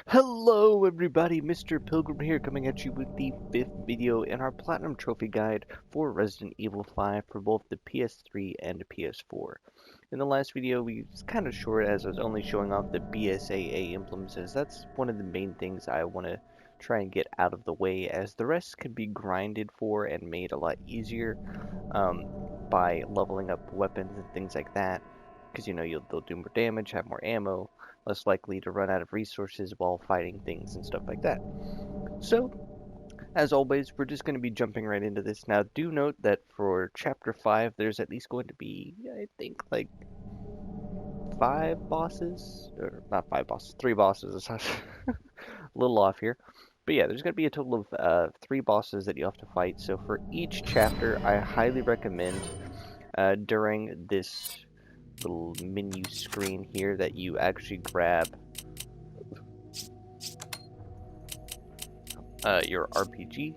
Hello everybody, Mr. Pilgrim here, coming at you with the 5th video in our Platinum Trophy Guide for Resident Evil 5 for both the PS3 and PS4. In the last video, we was kind of short as I was only showing off the bsaa emblems, as that's one of the main things I want to try and get out of the way, as the rest can be grinded for and made a lot easier by leveling up weapons and things like that, because they'll do more damage, have more ammo, less likely to run out of resources while fighting things and stuff like that. So, as always, we're just going to be jumping right into this. Now, do note that for Chapter 5, there's at least going to be, I think, like 5 bosses, or not 5 bosses, 3 bosses, a little off here. But yeah, there's going to be a total of 3 bosses that you have to fight. So for each chapter, I highly recommend during this little menu screen here that you actually grab your RPG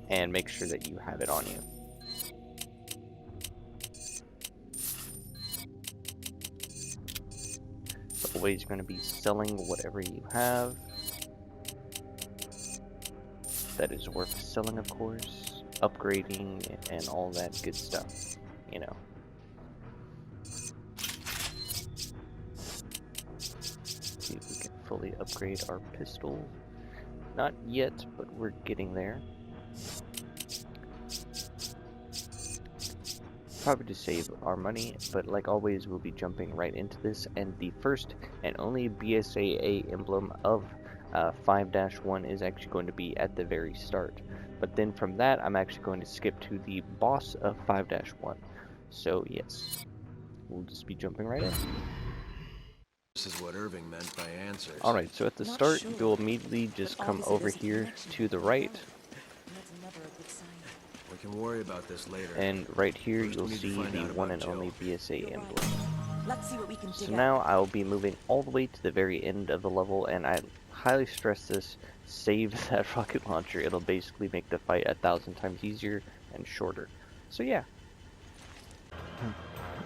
and make sure that you have it on you. Always you're going to be selling whatever you have that is worth selling, of course, upgrading and all that good stuff, you know. See if we can fully upgrade our pistol. Not yet, but we're getting there. Probably to save our money, but like always, we'll be jumping right into this, and the first and only bsaa emblem of 5-1 is actually going to be at the very start. But then from that, I'm actually going to skip to the boss of 5-1. So yes, we'll just be jumping right in. This is what Irving meant by answers. Alright, so at the start, you'll immediately just come over here to the right. We can worry about this later. And right here, you'll see the one and only BSA emblem. So now I'll be moving all the way to the very end of the level, and I highly stress this, save that rocket launcher. It'll basically make the fight 1,000 times easier and shorter. So yeah.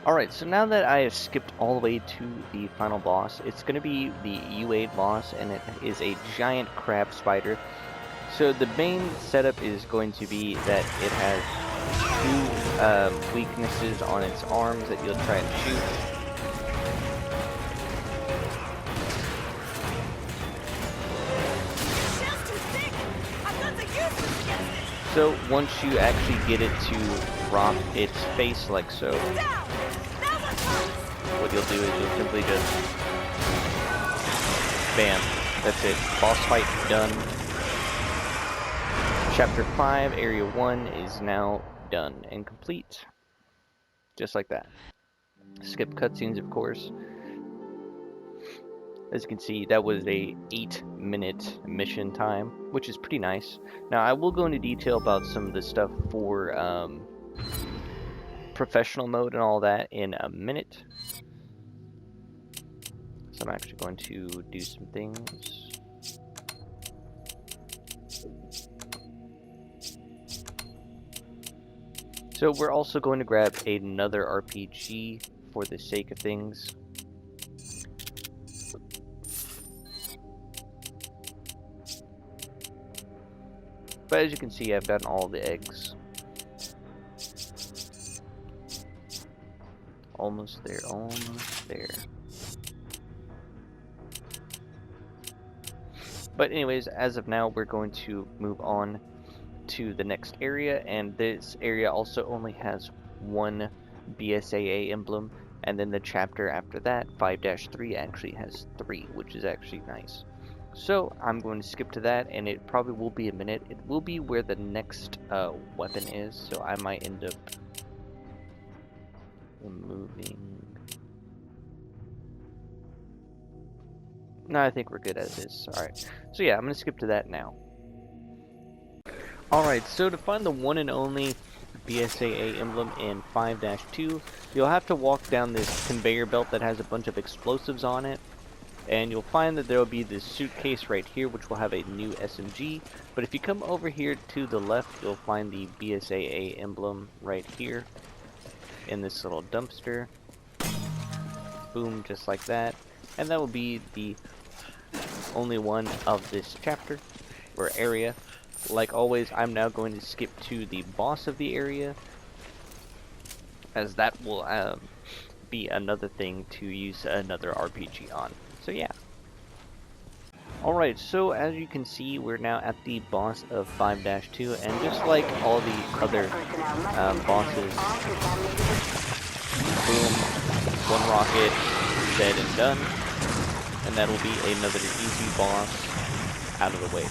Alright, so now that I have skipped all the way to the final boss, it's going to be the U8 boss, and it is a giant crab spider. So the main setup is going to be that it has 2 weaknesses on its arms that you'll try and shoot. So once you actually get it to drop its face like so, what you'll do is you'll simply just bam, that's it, boss fight done. Chapter 5, Area 1 is now done and complete. Just like that. Skip cutscenes, of course. As you can see, that was a 8-minute mission time, which is pretty nice. Now, I will go into detail about some of the stuff for professional mode and all that in a minute. So I'm actually going to do some things. So we're also going to grab another RPG for the sake of things. But as you can see, I've gotten all the eggs. Almost there, almost there. But anyways, as of now, we're going to move on to the next area, and this area also only has 1 bsaa emblem, and then the chapter after that, 5-3, actually has 3, which is actually nice. So I'm going to skip to that, and it probably will be a minute. It will be where the next weapon is, so I might end up removing. No, I think we're good as is. Alright, so yeah, I'm going to skip to that now. Alright, so to find the one and only bsaa emblem in 5-2, you'll have to walk down this conveyor belt that has a bunch of explosives on it. And you'll find that there will be this suitcase right here, which will have a new SMG. But if you come over here to the left, you'll find the bsaa emblem right here in this little dumpster. Boom, just like that. And that will be the only one of this chapter or area. Like always, I'm now going to skip to the boss of the area, as that will be another thing to use another RPG on. So yeah. Alright, so as you can see, we're now at the boss of 5-2, and just like all the other bosses, boom, one rocket, dead and done, and that'll be another easy boss out of the way.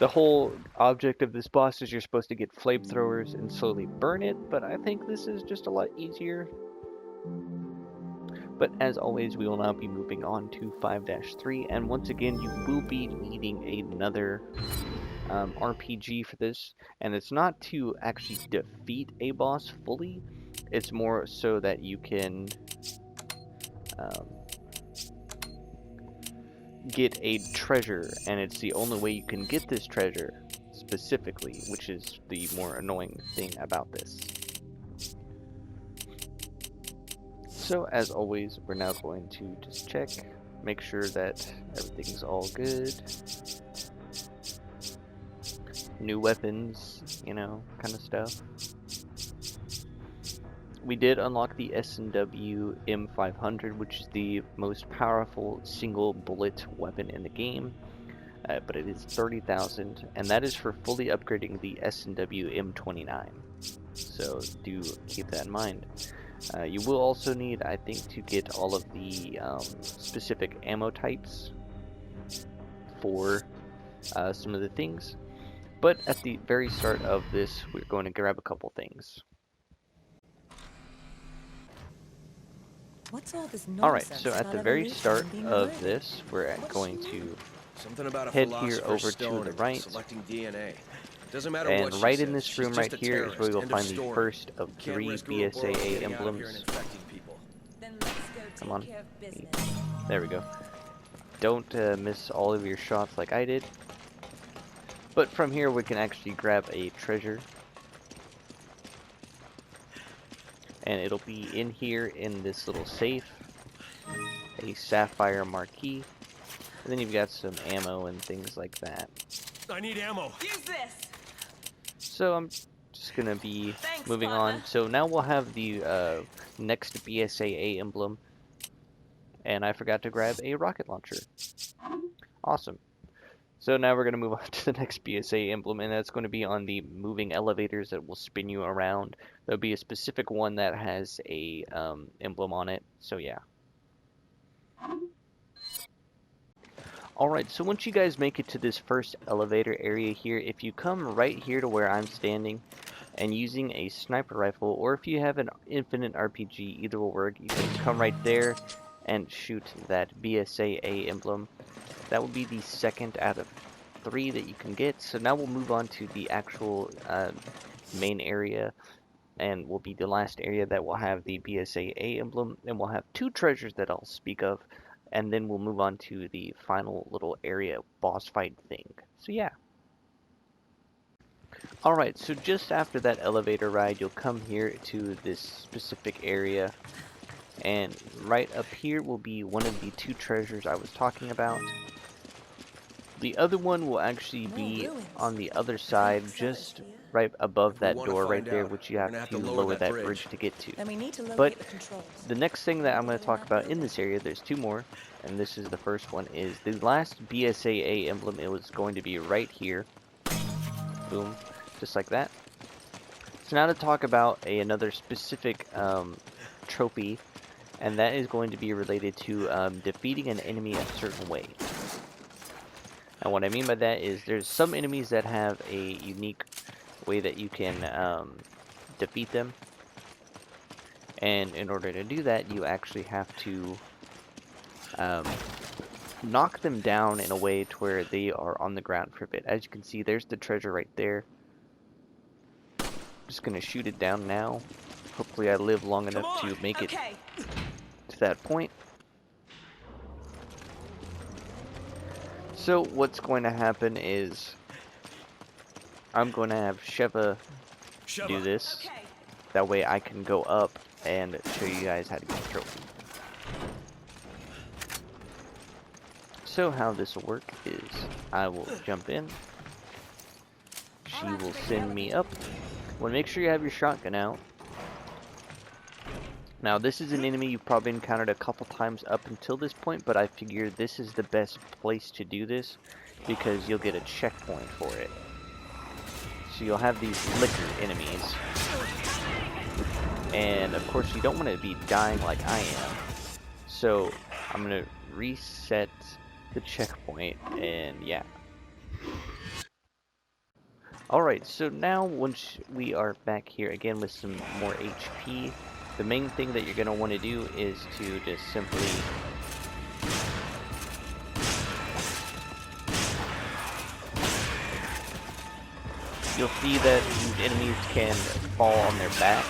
The whole object of this boss is you're supposed to get flamethrowers and slowly burn it, but I think this is just a lot easier. But as always, we will now be moving on to 5-3, and once again, you will be needing another RPG for this, and it's not to actually defeat a boss fully, it's more so that you can get a treasure, and it's the only way you can get this treasure specifically, which is the more annoying thing about this. So as always, we're now going to just check, make sure that everything's all good. New weapons, you know, kind of stuff. We did unlock the S&W M500, which is the most powerful single bullet weapon in the game, but it is 30,000, and that is for fully upgrading the S&W M29. So do keep that in mind. You will also need, I think, to get all of the specific ammo types for some of the things. But at the very start of this, we're going to grab a couple things. What's all this Alright, nonsense so at about the very evolution start being of avoided? this, we're going to Something about a head here philosopher's over to stone the and right, selecting DNA. Doesn't matter and what she right says, in this she's room just right a here is where you'll terrorist. End find of the story. first of Can't 3 risk a little girl BSAA getting out of here and emblems. infecting people. Then let's go Come take on. care of business. There we go. Don't miss all of your shots like I did. But from here we can actually grab a treasure. And it'll be in here in this little safe. A sapphire marquee. And then you've got some ammo and things like that. I need ammo. Use this. So I'm just gonna be Thanks, moving partner. on. So now we'll have the next BSAA emblem. And I forgot to grab a rocket launcher. Awesome. So now we're going to move on to the next BSA emblem, and that's going to be on the moving elevators that will spin you around. There'll be a specific one that has a emblem on it, so yeah. Alright, so once you guys make it to this first elevator area here, if you come right here to where I'm standing, and using a sniper rifle, or if you have an infinite RPG, either will work, you can come right there and shoot that BSAA emblem. That will be the second out of 3 that you can get. So now we'll move on to the actual main area, and will be the last area that will have the BSAA emblem, and we'll have 2 treasures that I'll speak of, and then we'll move on to the final little area boss fight thing. So yeah. Alright, so just after that elevator ride, you'll come here to this specific area, and right up here will be one of the 2 treasures I was talking about. The other one will actually be on the other side, just right above that door right there, which you have to lower that bridge to get to. Then we need to locate But the controls. the next thing that I'm going to talk about in this area, there's 2 more, and this is the first one, is the last BSAA emblem. It was going to be right here. Boom. Just like that. So now to talk about another specific trophy, and that is going to be related to defeating an enemy a certain way. And what I mean by that is there's some enemies that have a unique way that you can defeat them. And in order to do that, you actually have to knock them down in a way to where they are on the ground for a bit. As you can see, there's the treasure right there. Just gonna shoot it down now. Hopefully I live long enough to make it to that point. So what's going to happen is I'm going to have Sheva do this. That way I can go up and show you guys how to get the trophy. So how this will work is I will jump in. She will send me up. Well, make sure you have your shotgun out. Now this is an enemy you've probably encountered a couple times up until this point, but I figure this is the best place to do this because you'll get a checkpoint for it. So you'll have these liquor enemies. And of course you don't want to be dying like I am. So I'm going to reset the checkpoint and yeah. Alright, so now once we are back here again with some more HP, the main thing that you're going to want to do is to just simply you'll see that these enemies can fall on their back.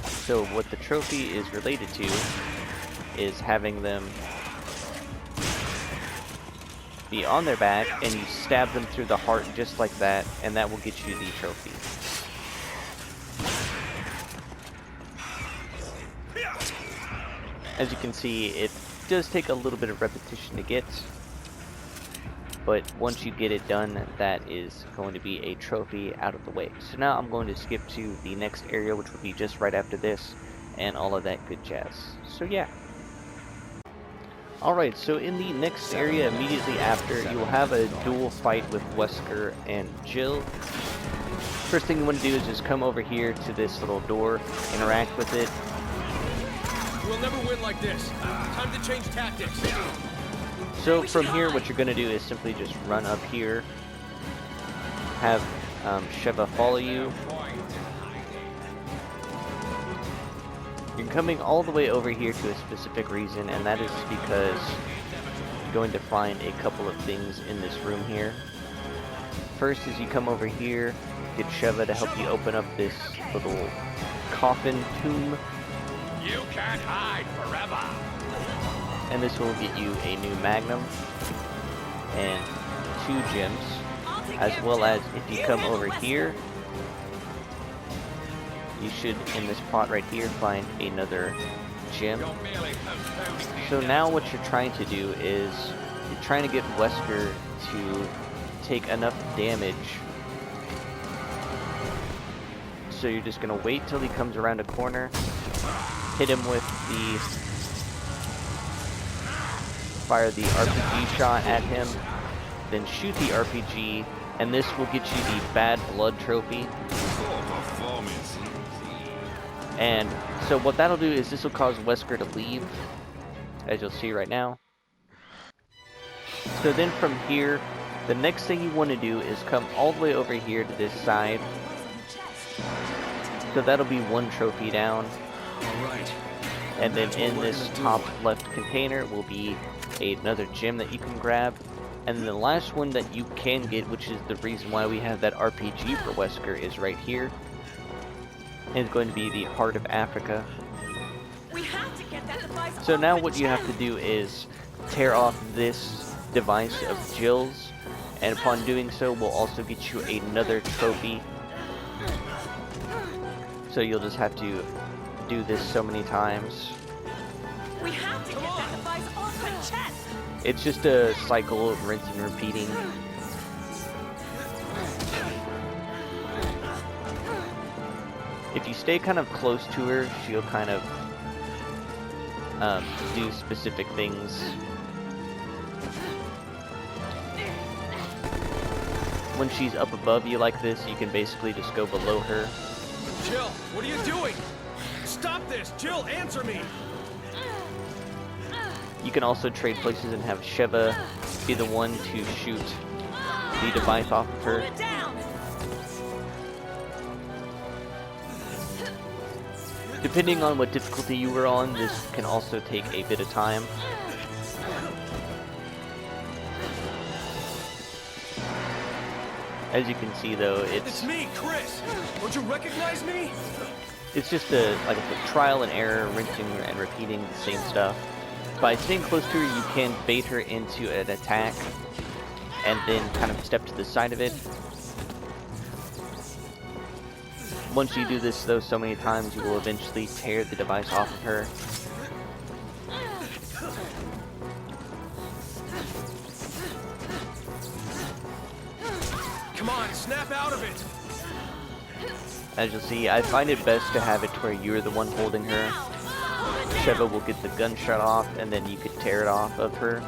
So what the trophy is related to is having them be on their back and you stab them through the heart just like that, and that will get you the trophy. As you can see, it does take a little bit of repetition to get, but once you get it done, that is going to be a trophy out of the way. So now I'm going to skip to the next area, which will be just right after this, and all of that good jazz. So yeah. Alright, so in the next area immediately after, you will have a dual fight with Wesker and Jill. First thing you want to do is just come over here to this little door, interact with it. We'll never win like this. Time to change tactics. So from here, what you're going to do is simply just run up here, have Sheva follow you. You're coming all the way over here to a specific reason, and that is because you're going to find a couple of things in this room here. First is you come over here, get Sheva to help you open up this little coffin tomb. You can't hide forever. And this will get you a new magnum and 2 gems, as well as if you come over here, you should, in this pot right here, find another gem. So now what you're trying to do is you're trying to get Wesker to take enough damage. So you're just going to wait till he comes around a corner, hit him with the fire the RPG shot at him, then shoot the RPG, and this will get you the Bad Blood trophy. And so what that'll do is this will cause Wesker to leave, as you'll see right now. So then from here, the next thing you want to do is come all the way over here to this side. So that'll be 1 trophy down. Alright. And then in this top left container will be another gem that you can grab. And then the last one that you can get, which is the reason why we have that RPG for Wesker, is right here. And it's going to be the Heart of Africa. We have to get that device So off now the what you have to chest. do is tear off this device of Jill's. And upon doing so, we'll also get you another trophy. So you'll just have to do this so many times. We have to get that device off the chest. It's just a cycle of rinse and repeating. If you stay kind of close to her, she'll kind of do specific things. When she's up above you like this, you can basically just go below her. Jill, what are you doing? Stop this! Jill, answer me! You can also trade places and have Sheva be the one to shoot the device off of her. Hold it down. Depending on what difficulty you were on, this can also take a bit of time. As you can see though, It's me, Chris! Don't you recognize me? it's just like a trial and error, rinsing and repeating the same stuff. By staying close to her, you can bait her into an attack, and then kind of step to the side of it. Once you do this though so many times, you will eventually tear the device off of her. Come on, snap out of it. As you'll see, I find it best to have it to where you're the one holding her. Sheva will get the gunshot off, and then you could tear it off of her.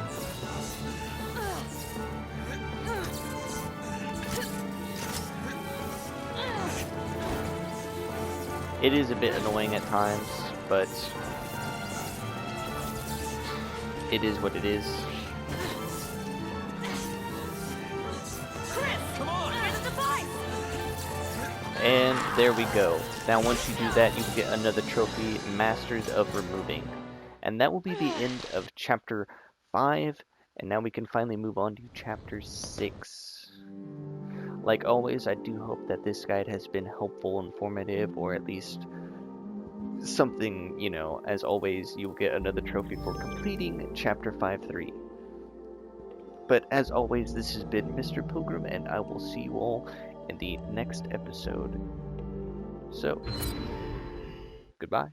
It is a bit annoying at times, but it is what it is. Come on. And there we go. Now once you do that, you can get another trophy, Masters of Removing. And that will be the end of Chapter 5, and now we can finally move on to Chapter 6. Like always, I do hope that this guide has been helpful, informative, or at least something, you know, as always, you'll get another trophy for completing Chapter 5-3. But as always, this has been Mr. Pilgrim, and I will see you all in the next episode. So, goodbye.